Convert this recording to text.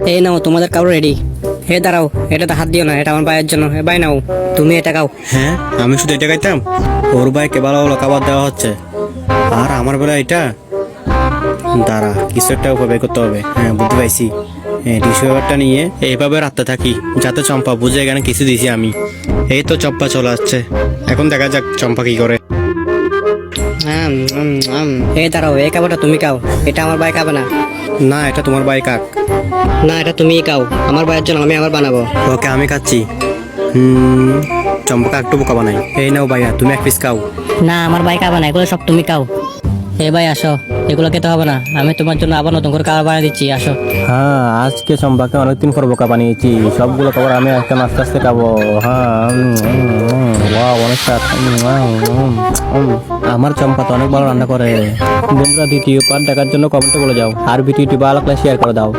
এই নাও তোমাদের কাপড় রেডি। হে দাঁড়াও, এটাতে হাত দিও না, এটা আমার ভাইয়ের জন্য। ভাই নাও, তুমি এটা খাও। হ্যাঁ, আমি শুধু এটা খাইতাম? ওর ভাইকে ভালো ভালো খাবার দেওয়া হচ্ছে, আর আমার বেলা এটা। দাঁড়া, কিছু একটা উপায় বের করতে হবে। হ্যাঁ, বুঝতে পাইছি। টিস্যু পেপারটা নিয়ে এইভাবে রাখতে থাকি, যাতে চম্পা বুঝে এখানে কিছু দিছি আমি। এই তো চম্পা চলে আসছে, এখন দেখা যাক চম্পা কি করে। এই দাঁড়াও, এই খাবারটা তুমি খাও, এটা আমার ভাই খাবে না। না, এটা তোমার ভাই কাক। না, এটা তুমিই খাও, আমার ভাইয়ের জন্য আমি আবার বানাবো। ওকে, আমি খাচ্ছি। চম্পাকে একটু বোকা বানাই। এই নাও ভাইয়া, তুমি এক পিস খাও। না, আমার ভাই খাবে না, এগুলো সব তুমি খাও। এই ভাই আসো, এগুলো খেতে হবে না, আমি তোমার জন্য আবার নতুন করে খাবার বানিয়ে দিচ্ছি, আসো। হ্যাঁ, আজকে চম্পাকে অনেকদিন পর বোকা বানিয়েছি। সবগুলো খাবার আমি একটা আস্তে আস্তে খাবো। হ্যাঁ, অনেক স্বাদ। আমার চম্পা তো অনেক ভালো রান্না করে। বন্ধুরা, দ্বিতীয় পার্ট দেখার জন্য কমেন্টে বলে যাও, আর ভিডিওটি ভালো লাগলে শেয়ার করে দাও।